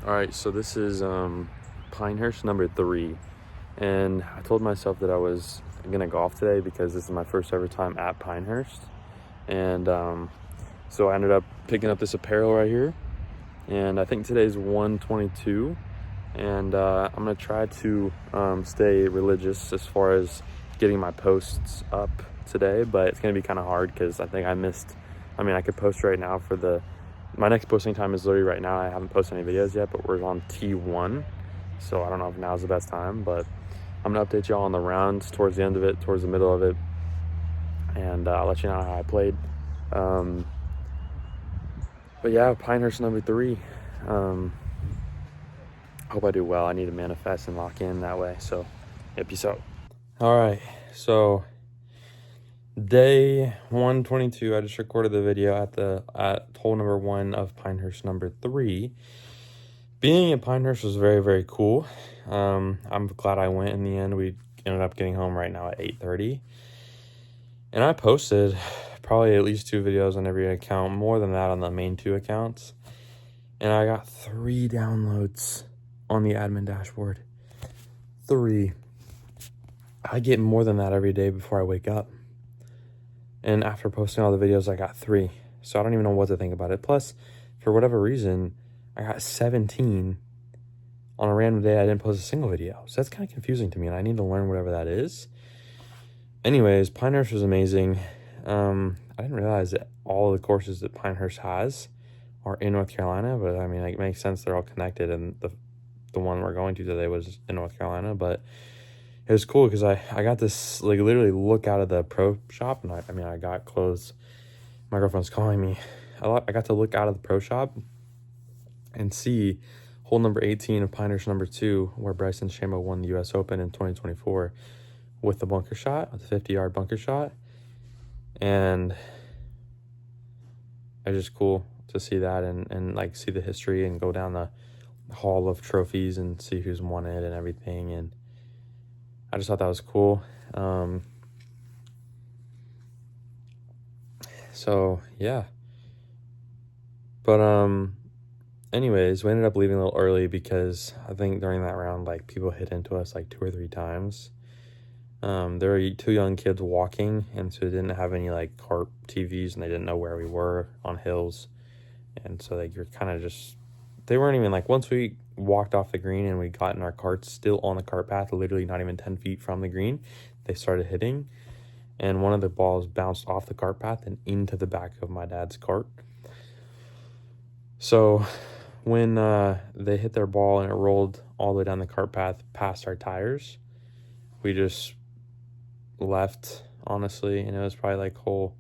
All right, so this is Pinehurst number 3, and I told myself that I was gonna golf today because this is my first ever time at Pinehurst, and so I ended up picking up this apparel right here, and I think today's 122, and I'm gonna try to stay religious as far as getting my posts up today, but it's gonna be kind of hard because I think I missed. I mean, I could post right now for my next posting time is literally right now. I haven't posted any videos yet, but we're on T1, so I don't know if now's the best time, but I'm gonna update y'all on the rounds towards the end of it, towards the middle of it, and I'll let you know how I played. But yeah, Pinehurst number 3. Hope I do well. I need to manifest and lock in that way. So, yeah, peace out. All right, so day 122. I just recorded the video at hole number 1 of Pinehurst number 3. Being at Pinehurst was very, very cool. I'm glad I went in the end. We ended up getting home right now at 8:30. And I posted probably at least 2 videos on every account, more than that on the main 2 accounts. And I got 3 downloads on the admin dashboard. 3. I get more than that every day before I wake up. And after posting all the videos, I got 3. So I don't even know what to think about it. Plus, for whatever reason, I got 17 on a random day I didn't post a single video. So that's kind of confusing to me, and I need to learn whatever that is. Anyways, Pinehurst was amazing. I didn't realize that all of the courses that Pinehurst has are in North Carolina, but I mean, it makes sense. They're all connected, and the one we're going to today was in North Carolina, but it was cool because I got this, like, literally look out of the pro shop, and I got clothes. My girlfriend's calling me. I got to look out of the pro shop and see hole number 18 of Pinehurst number 2, where Bryson DeChambeau won the U.S. Open in 2024 with the bunker shot, with the 50-yard bunker shot. And it's just cool to see that and like see the history and go down the hall of trophies and see who's won it and everything. And I just thought that was cool. So yeah. But anyways, we ended up leaving a little early because I think during that round, like, people hit into us like 2 or 3 times. There were 2 young kids walking, and so they didn't have any like cart TVs, and they didn't know where we were on hills, and so like you're kind of just, they weren't even like, once we walked off the green and we got in our carts still on the cart path, literally not even 10 feet from the green, they started hitting, and one of the balls bounced off the cart path and into the back of my dad's cart. So when they hit their ball and it rolled all the way down the cart path past our tires, we just left, honestly, and it was probably like hole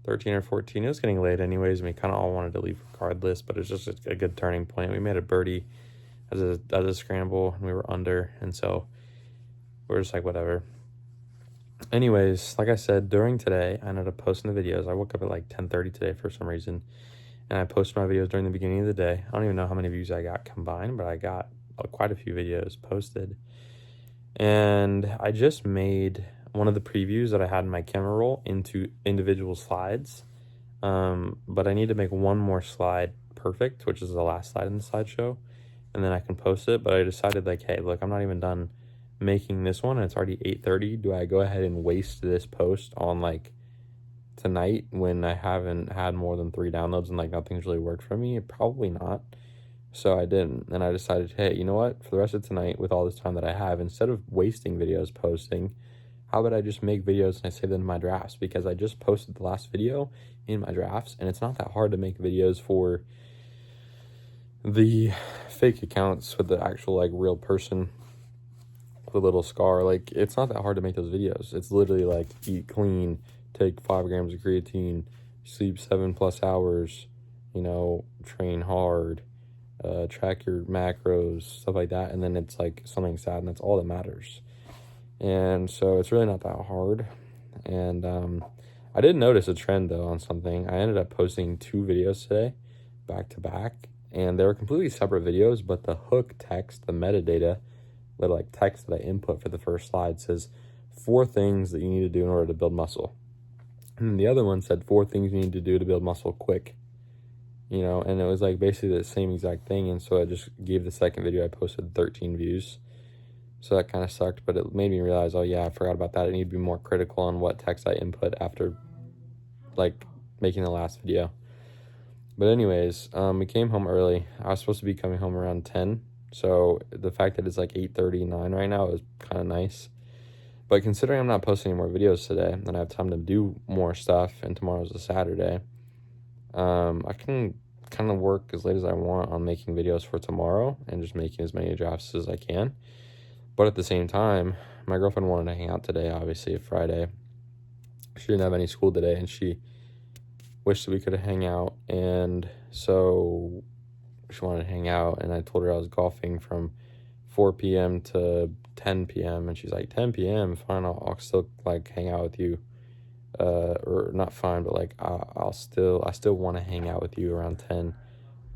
13 or 14. It was getting late anyways, and we kind of all wanted to leave regardless, but it was just a good turning point. We made a birdie as a scramble, and we were under, and so we were just like, whatever. Anyways, like I said, during today, I ended up posting the videos. I woke up at like 10:30 today for some reason, and I posted my videos during the beginning of the day. I don't even know how many views I got combined, but I got quite a few videos posted. And I just made one of the previews that I had in my camera roll into individual slides. But I need to make one more slide perfect, which is the last slide in the slideshow, and then I can post it. But I decided, like, hey, look, I'm not even done making this one, and it's already 8:30. Do I go ahead and waste this post on like tonight when I haven't had more than 3 downloads and like nothing's really worked for me? Probably not. So I didn't, and I decided, hey, you know what? For the rest of tonight, with all this time that I have, instead of wasting videos posting, how about I just make videos and I save them in my drafts? Because I just posted the last video in my drafts, and it's not that hard to make videos for the fake accounts with the actual like real person with a little scar. Like, it's not that hard to make those videos. It's literally like, eat clean, take 5 grams of creatine, sleep 7+ hours, train hard, track your macros, stuff like that, and then it's like something sad, and that's all that matters. And so it's really not that hard. And I did notice a trend though on something. I ended up posting 2 videos today back to back, and they were completely separate videos, but the hook text, the metadata, the like text that I input for the first slide says 4 things that you need to do in order to build muscle, and the other one said 4 things you need to do to build muscle quick. you know, and it was like basically the same exact thing. And so I just gave the second video I posted 13 views. So that kind of sucked, but it made me realize, oh yeah, I forgot about that. I need to be more critical on what text I input after like making the last video. But anyways, we came home early. I was supposed to be coming home around 10. So the fact that it's like 8:39 right now is kind of nice. But considering I'm not posting any more videos today and I have time to do more stuff, and tomorrow's a Saturday, I can kind of work as late as I want on making videos for tomorrow and just making as many drafts as I can. But at the same time, my girlfriend wanted to hang out today, obviously, Friday. She didn't have any school today, and she wished that we could hang out. And so she wanted to hang out, and I told her I was golfing from 4 p.m. to 10 p.m. And she's like, 10 p.m., fine, I'll still, like, hang out with you. Or not fine, but, like, I still want to hang out with you around 10.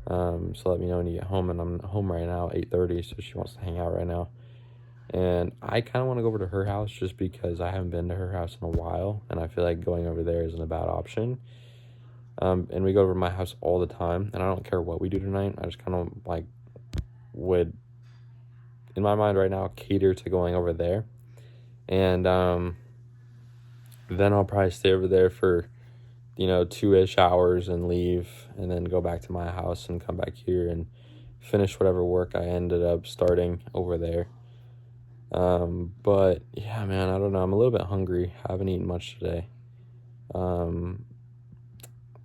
So let me know when you get home. And I'm home right now, 8:30, so she wants to hang out right now. And I kind of want to go over to her house just because I haven't been to her house in a while, and I feel like going over there isn't a bad option. And we go over to my house all the time, and I don't care what we do tonight. I just kind of like would, in my mind right now, cater to going over there. And then I'll probably stay over there for, 2-ish hours and leave, and then go back to my house and come back here and finish whatever work I ended up starting over there. But yeah, man, I don't know. I'm a little bit hungry. I haven't eaten much today.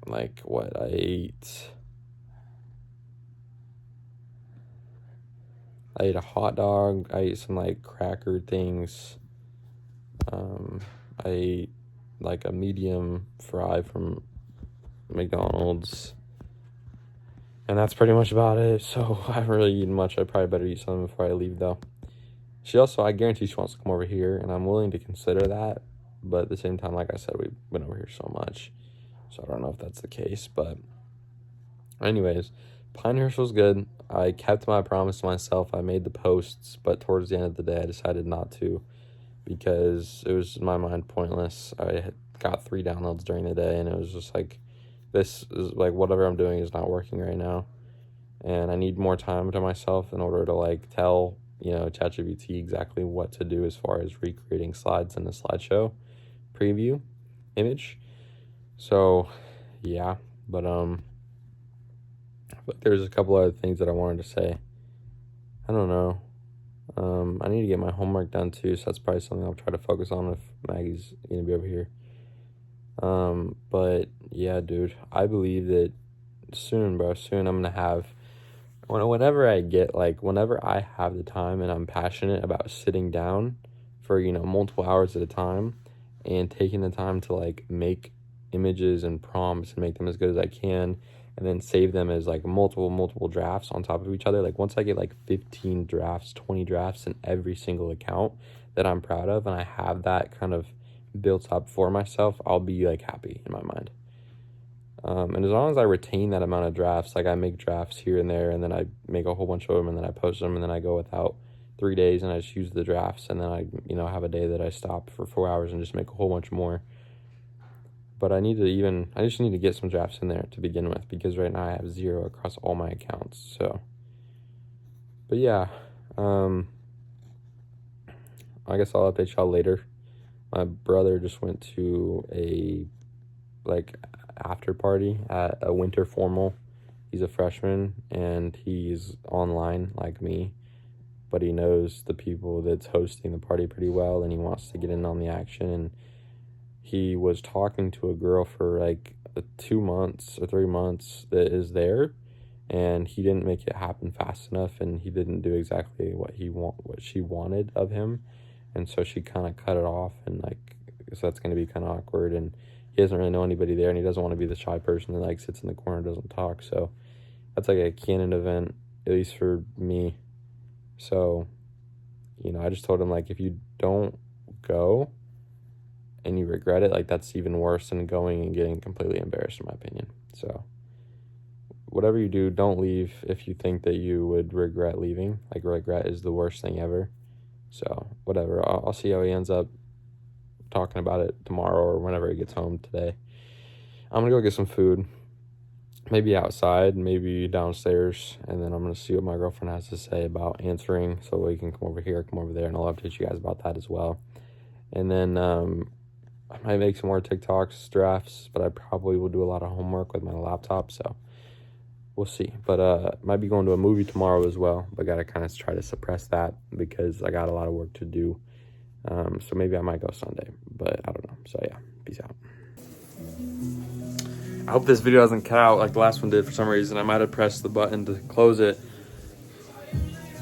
Like what I ate a hot dog. I ate some like cracker things. I ate like a medium fry from McDonald's. And that's pretty much about it. So I haven't really eaten much. I probably better eat something before I leave though. I guarantee she wants to come over here, and I'm willing to consider that. But at the same time, like I said, we've been over here so much. So I don't know if that's the case. But anyways, Pinehurst was good. I kept my promise to myself. I made the posts, but towards the end of the day, I decided not to because it was, in my mind, pointless. I had got 3 downloads during the day, and it was just like, this is like, whatever I'm doing is not working right now. And I need more time to myself in order to like tell ChatGPT exactly what to do as far as recreating slides in the slideshow preview image. So yeah, but there's a couple other things that I wanted to say. I don't know. I need to get my homework done too, so that's probably something I'll try to focus on if Maggie's gonna be over here. But yeah, dude, I believe that soon I'm gonna have, whenever I have the time and I'm passionate about sitting down for, multiple hours at a time and taking the time to like make images and prompts and make them as good as I can, and then save them as like multiple drafts on top of each other. Like once I get like 15 drafts, 20 drafts in every single account that I'm proud of, and I have that kind of built up for myself, I'll be like happy in my mind. And as long as I retain that amount of drafts, like I make drafts here and there, and then I make a whole bunch of them, and then I post them, and then I go without 3 days, and I just use the drafts, and then I, have a day that I stop for 4 hours and just make a whole bunch more. But I just need to get some drafts in there to begin with, because right now I have 0 across all my accounts. So, but yeah, I guess I'll update y'all later. My brother just went to a after party at a winter formal. He's a freshman and he's online like me, but he knows the people that's hosting the party pretty well, and he wants to get in on the action. And he was talking to a girl for like 2 months or 3 months that is there, and he didn't make it happen fast enough, and he didn't do exactly what she wanted of him, and so she kind of cut it off, and so that's going to be kind of awkward. And he doesn't really know anybody there, and he doesn't want to be the shy person that like sits in the corner and doesn't talk. So that's like a canon event, at least for me. So, I just told him, like, if you don't go and you regret it, like, that's even worse than going and getting completely embarrassed, in my opinion. So whatever you do, don't leave if you think that you would regret leaving. Like, regret is the worst thing ever. So whatever, I'll see how he ends up talking about it tomorrow or whenever he gets home today. I'm gonna go get some food maybe outside, maybe downstairs, and then I'm going to see what my girlfriend has to say about answering, so we can come over here, come over there, and I'll update you guys about that as well. And then I might make some more TikToks, drafts, but I probably will do a lot of homework with my laptop, so we'll see. But might be going to a movie tomorrow as well, but got to kind of try to suppress that because I got a lot of work to do. So maybe I might go Sunday, but I don't know. So yeah, peace out. I hope this video doesn't cut out like the last one did for some reason. I might have pressed the button to close it.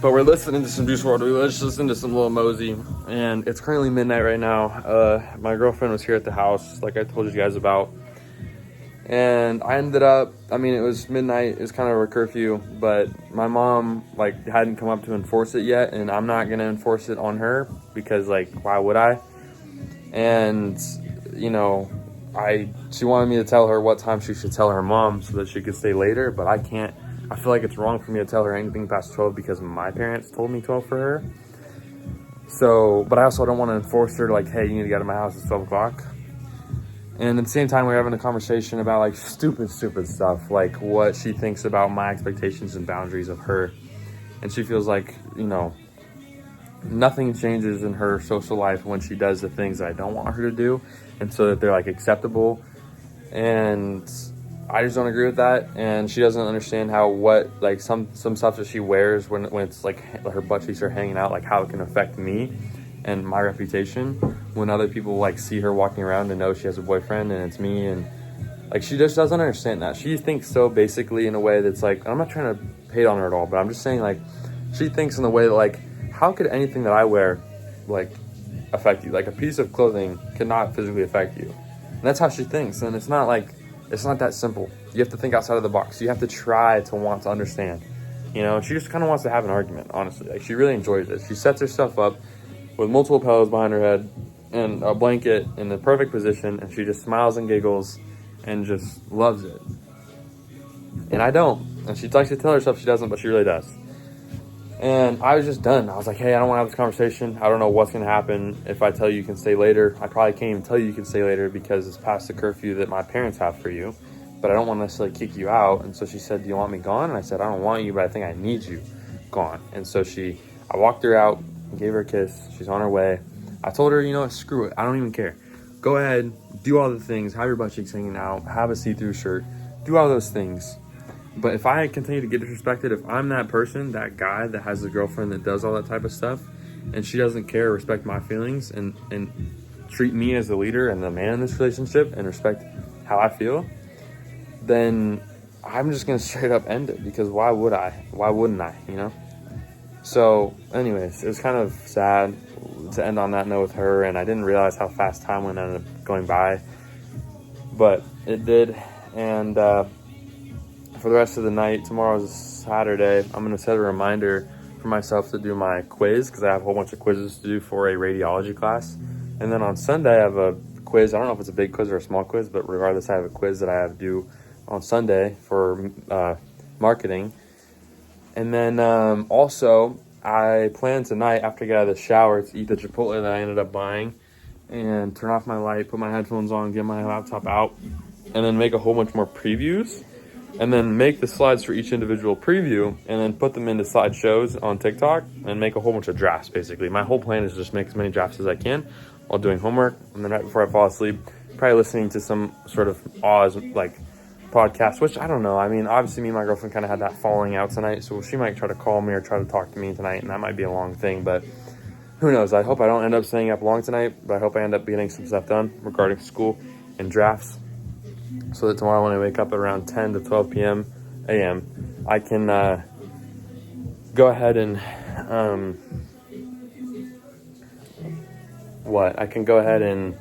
But we're listening to some Juice WRLD. We just listened to some Lil Mosey. And it's currently midnight right now. My girlfriend was here at the house, like I told you guys about. And I ended up, I mean, it was midnight. It was kind of a curfew. But my mom, like, hadn't come up to enforce it yet. And I'm not going to enforce it on her because, like, why would I? And, you know, she wanted me to tell her what time she should tell her mom so that she could stay later, but I can't. I feel like it's wrong for me to tell her anything past 12 because my parents told me 12 for her. So, but I also don't want to enforce her like, hey, you need to get out of my house at 12 o'clock. And at the same time, we're having a conversation about like stupid stuff, like what she thinks about my expectations and boundaries of her. And she feels like, you know, nothing changes in her social life when she does the things that I don't want her to do, and so that they're like acceptable. And I just don't agree with that. And she doesn't understand how like some stuff that she wears when it's like her butt cheeks are hanging out, like how it can affect me and my reputation when other people like see her walking around and know she has a boyfriend and it's me. And like she just doesn't understand that. She thinks so basically in a way that's like, I'm not trying to hate on her at all, but I'm just saying like she thinks in a way that like, how could anything that I wear like affect you? Like a piece of clothing cannot physically affect you. And that's how she thinks. And it's not that simple. You have to think outside of the box. You have to try to want to understand, you know. And she just kind of wants to have an argument, honestly. Like she really enjoys it. She sets herself up with multiple pillows behind her head and a blanket in the perfect position, and she just smiles and giggles and just loves it. And I don't. And she likes to tell herself she doesn't, but she really does. And I was just done. I was like, hey, I don't want to have this conversation. I don't know what's going to happen if I tell you can stay later. I probably can't even tell you can stay later because it's past the curfew that my parents have for you. But I don't want to necessarily kick you out. And so she said, do you want me gone? And I said, I don't want you, but I think I need you gone. And so I walked her out, gave her a kiss. She's on her way. I told her, you know what, screw it. I don't even care. Go ahead, do all the things. Have your butt cheeks hanging out. Have a see-through shirt. Do all those things. But if I continue to get disrespected, if I'm that person, that guy that has a girlfriend that does all that type of stuff, and she doesn't care or respect my feelings and treat me as the leader and the man in this relationship and respect how I feel, then I'm just going to straight up end it because why would I? Why wouldn't I, you know? So anyways, it was kind of sad to end on that note with her, and I didn't realize how fast time ended up going by, but it did. And for the rest of the night, tomorrow's Saturday, I'm going to set a reminder for myself to do my quiz because I have a whole bunch of quizzes to do for a radiology class. And then on Sunday, I have a quiz. I don't know if it's a big quiz or a small quiz, but regardless, I have a quiz that I have to do on Sunday for marketing. And then also, I plan tonight, after I get out of the shower, to eat the Chipotle that I ended up buying and turn off my light, put my headphones on, get my laptop out, and then make a whole bunch more previews. And then make the slides for each individual preview and then put them into slideshows on TikTok and make a whole bunch of drafts, basically. My whole plan is just make as many drafts as I can while doing homework. And then right before I fall asleep, probably listening to some sort of Oz, like, podcast, which I don't know. I mean, obviously me and my girlfriend kind of had that falling out tonight, so she might try to call me or try to talk to me tonight, and that might be a long thing, but who knows? I hope I don't end up staying up long tonight, but I hope I end up getting some stuff done regarding school and drafts, so that tomorrow when I wake up at around 10 to 12 a.m., I can go ahead and I can go ahead and,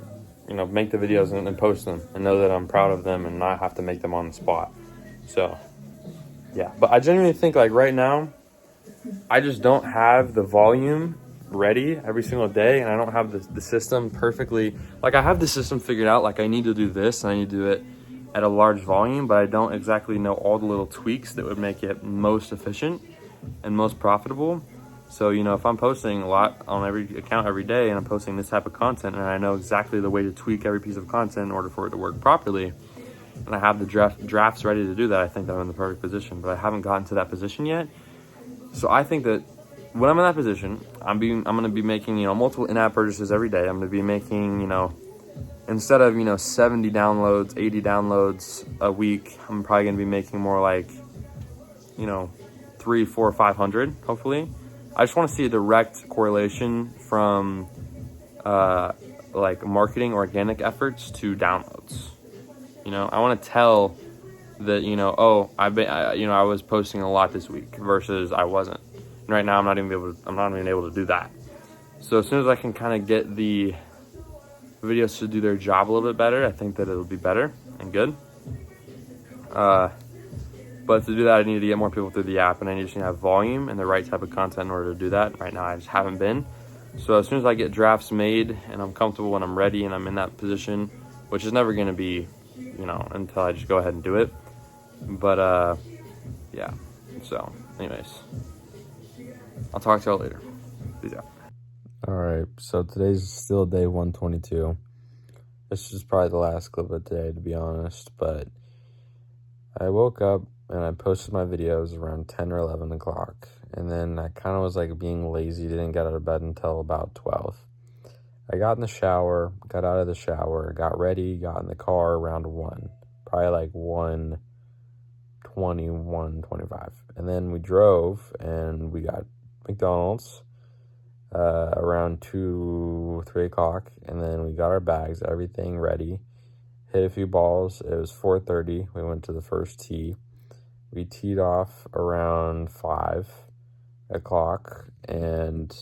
you know, make the videos and post them and know that I'm proud of them and not have to make them on the spot. So yeah, but I genuinely think like right now I just don't have the volume ready every single day, and I don't have the system perfectly. Like I have the system figured out, like I need to do this and I need to do it at a large volume, but I don't exactly know all the little tweaks that would make it most efficient and most profitable. So, you know, if I'm posting a lot on every account every day and I'm posting this type of content and I know exactly the way to tweak every piece of content in order for it to work properly, and I have the drafts ready to do that, I think that I'm in the perfect position, but I haven't gotten to that position yet. So I think that when I'm in that position, I'm going to be making, multiple in-app purchases every day. I'm going to be making, instead of, 70 downloads, 80 downloads a week, I'm probably going to be making more like, 3, 4, 500, hopefully. I just want to see a direct correlation from like marketing organic efforts to downloads. I want to tell that, I was posting a lot this week versus I wasn't. And right now I'm not even able to do that. So as soon as I can kind of get the videos to do their job a little bit better, I think that it'll be better and good. But to do that, I need to get more people through the app, and I just need to have volume and the right type of content in order to do that. Right now, I just haven't been. So as soon as I get drafts made and I'm comfortable and I'm ready and I'm in that position, which is never going to be, until I just go ahead and do it. But, yeah. So, anyways, I'll talk to y'all later. Peace out. All right. So today's still day 122. This is probably the last clip of today, to be honest. But I woke up and I posted my videos around 10 or 11 o'clock. And then I kind of was like being lazy, didn't get out of bed until about 12. I got in the shower, got out of the shower, got ready, got in the car around 1. Probably like 1:20, 1:25. And then we drove and we got McDonald's around 2, 3 o'clock. And then we got our bags, everything ready. Hit a few balls. It was 4:30. We went to the first tee. We teed off around 5 o'clock, and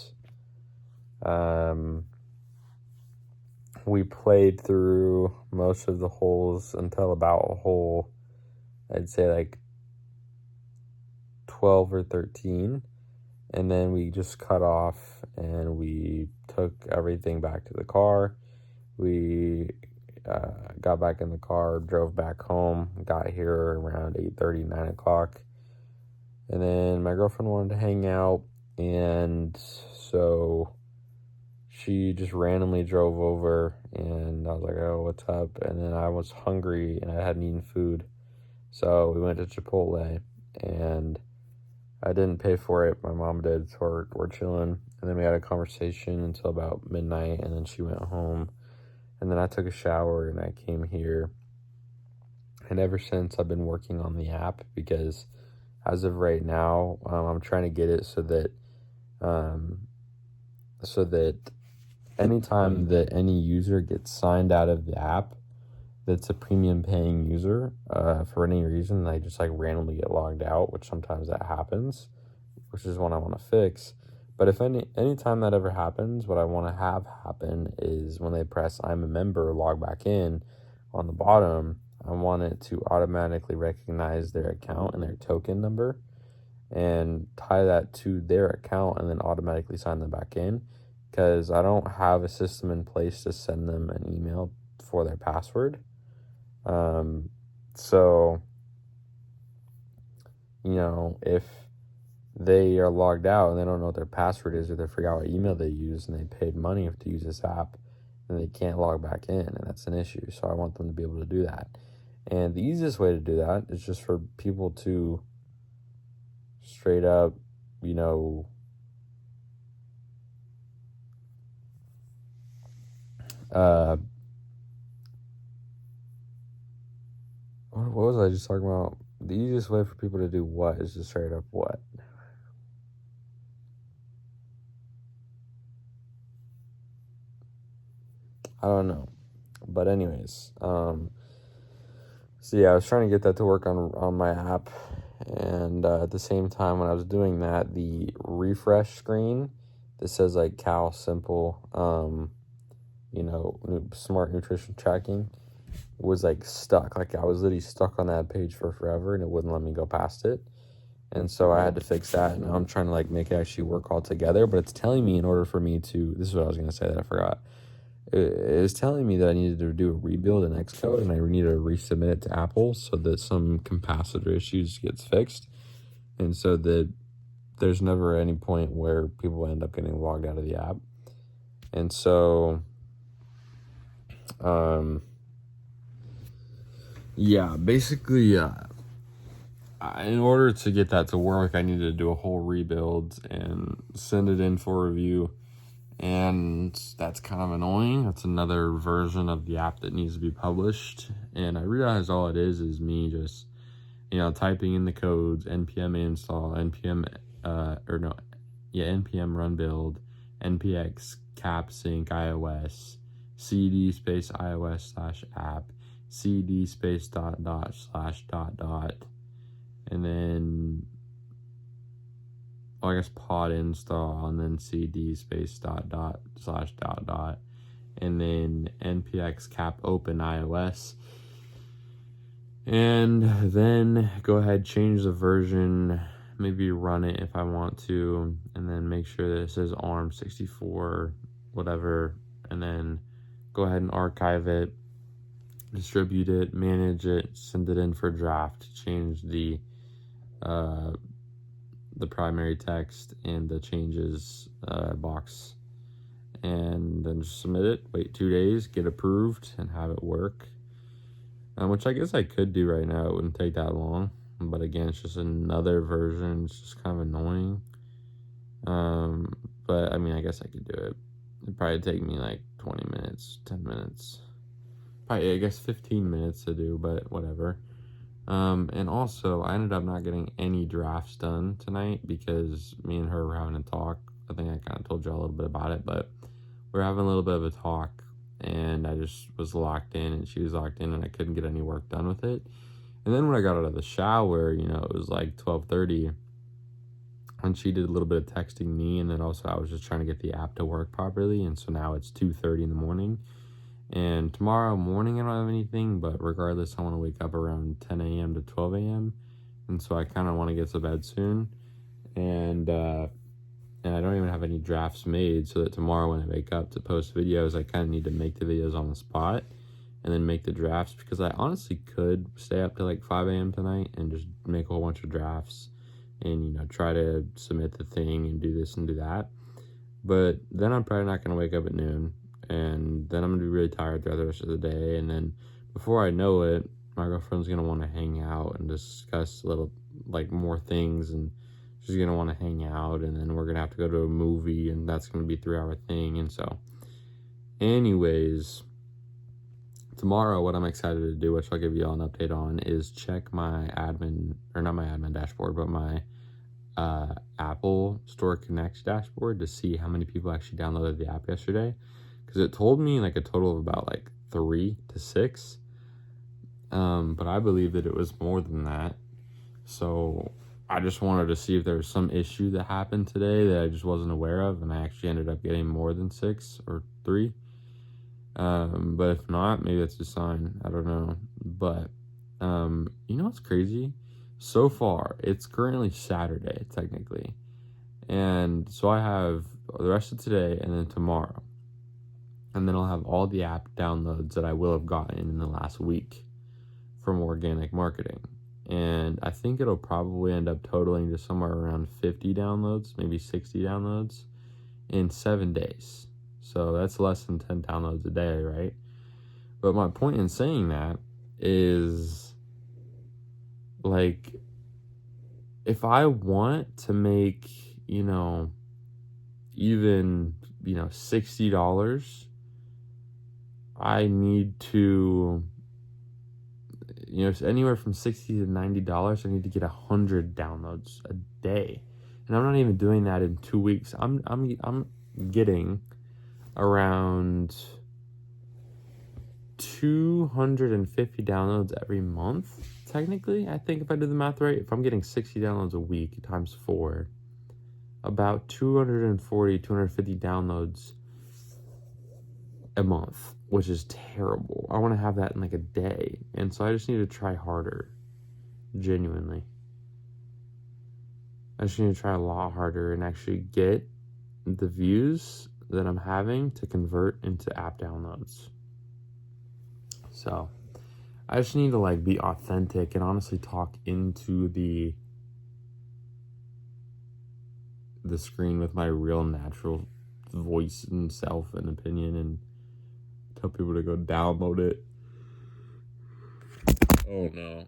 we played through most of the holes until about a hole, I'd say like 12 or 13, and then we just cut off and we took everything back to the car. We got back in the car, drove back home, got here around 8:30, 9 o'clock. And then my girlfriend wanted to hang out, and so she just randomly drove over, and I was like, oh, what's up? And then I was hungry, and I hadn't eaten food. So we went to Chipotle, and I didn't pay for it. My mom did, so we're chilling. And then we had a conversation until about midnight, and then she went home. And then I took a shower and I came here. And ever since, I've been working on the app because as of right now, I'm trying to get it so that anytime that any user gets signed out of the app that's a premium paying user, for any reason, they just like randomly get logged out, which sometimes that happens, which is what I want to fix. But if anytime that ever happens, what I want to have happen is when they press I'm a member, log back in, on the bottom, I want it to automatically recognize their account and their token number and tie that to their account and then automatically sign them back in, because I don't have a system in place to send them an email for their password. So, if they are logged out and they don't know what their password is, or they forgot what email they use and they paid money to use this app, then they can't log back in, and that's an issue. So I want them to be able to do that. And the easiest way to do that is just for people to straight up, what was I just talking about? The easiest way for people to do what is just straight up what? I don't know. But anyways, so yeah, I was trying to get that to work on my app. And at the same time, when I was doing that, the refresh screen that says like Cal Simple, smart nutrition tracking was like stuck. Like I was literally stuck on that page for forever and it wouldn't let me go past it. And so I had to fix that. And now I'm trying to like make it actually work all together. But it's telling me in order for me to, this is what I was going to say that I forgot. It was telling me that I needed to do a rebuild in Xcode and I needed to resubmit it to Apple so that some capacitor issues gets fixed, and so that there's never any point where people end up getting logged out of the app. And so Yeah, basically, in order to get that to work, I needed to do a whole rebuild and send it in for review. And that's kind of annoying. That's another version of the app that needs to be published. And I realized all it is me just, typing in the codes, npm install, npm, npm run build, npx cap sync iOS, cd space iOS / app, cd space .. and then, I guess pod install, and then cd space .. and then npx cap open iOS, and then go ahead, change the version, maybe run it if I want to, and then make sure that it says ARM64 whatever, and then go ahead and archive it, distribute it, manage it, send it in for draft, change the primary text and the changes box, and then just submit it, wait 2 days, get approved, and have it work. Which I guess I could do right now. It wouldn't take that long. But again, it's just another version. It's just kind of annoying. But I mean, I guess I could do it. It'd probably take me like 20 minutes, 10 minutes. Probably, I guess 15 minutes to do, but whatever. And also, I ended up not getting any drafts done tonight because me and her were having a talk. I think I kind of told you a little bit about it, but we're having a little bit of a talk. And I just was locked in, and she was locked in, and I couldn't get any work done with it. And then when I got out of the shower, it was like 12:30, and she did a little bit of texting me, and then also I was just trying to get the app to work properly, and so now it's 2:30 in the morning. And tomorrow morning I don't have anything, but regardless, I want to wake up around 10 a.m. to 12 a.m., and so I kind of want to get to bed soon. And I don't even have any drafts made, so that tomorrow when I wake up to post videos, I kind of need to make the videos on the spot and then make the drafts, because I honestly could stay up to like 5 a.m. tonight and just make a whole bunch of drafts and, try to submit the thing and do this and do that. But then I'm probably not going to wake up at noon, and then I'm going to be really tired throughout the rest of the day. And then before I know it, my girlfriend's going to want to hang out and discuss little, more things, and she's going to want to hang out, and then we're going to have to go to a movie, and that's going to be a 3-hour thing. And so, anyways, tomorrow, what I'm excited to do, which I'll give you all an update on, is check my not my admin dashboard, but my Apple Store Connect dashboard to see how many people actually downloaded the app yesterday. Because it told me like a total of about 3 to 6. But I believe that it was more than that. So I just wanted to see if there was some issue that happened today that I just wasn't aware of, and I actually ended up getting more than 6 or 3. But if not, maybe that's a sign. I don't know. But what's crazy? So far, it's currently Saturday, technically. And so I have the rest of today and then tomorrow. And then I'll have all the app downloads that I will have gotten in the last week from organic marketing. And I think it'll probably end up totaling to somewhere around 50 downloads, maybe 60 downloads in 7 days. So that's less than 10 downloads a day, right? But my point in saying that is, if I want to make, even, $60, I need to, anywhere from $60 to $90, I need to get 100 downloads a day. And I'm not even doing that in 2 weeks. I'm getting around 250 downloads every month, technically. I think if I do the math right, if I'm getting 60 downloads a week times 4, about 250 downloads a month, which is terrible. I want to have that in a day, and so I just need to try harder. Genuinely, I just need to try a lot harder and actually get the views that I'm having to convert into app downloads. So I just need to be authentic and honestly talk into the screen with my real natural voice and self and opinion, and tell people to go download it. Oh no.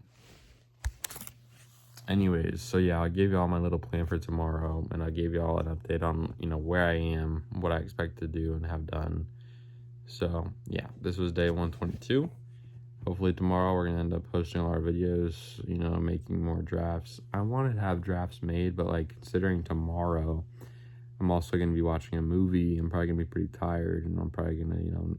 Anyways, so yeah, I gave y'all my little plan for tomorrow, and I gave y'all an update on, you know, where I am, what I expect to do and have done. So yeah, this was day 122. Hopefully tomorrow we're gonna end up posting all our videos, you know, making more drafts. I wanted to have drafts made, but like considering tomorrow, I'm also gonna be watching a movie. I'm probably gonna be pretty tired, and I'm probably gonna, you know,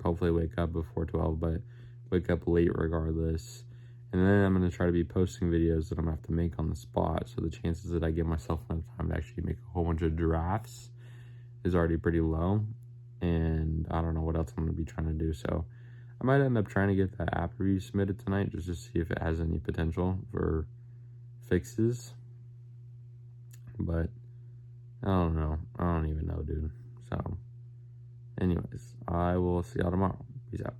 hopefully wake up before 12, but wake up late regardless. And then I'm gonna try to be posting videos that I'm gonna have to make on the spot. So the chances that I give myself enough time to actually make a whole bunch of drafts is already pretty low. And I don't know what else I'm gonna be trying to do. So I might end up trying to get that app review submitted tonight just to see if it has any potential for fixes. But I don't know. I don't even know, dude. So anyways, I will see y'all tomorrow. Peace out.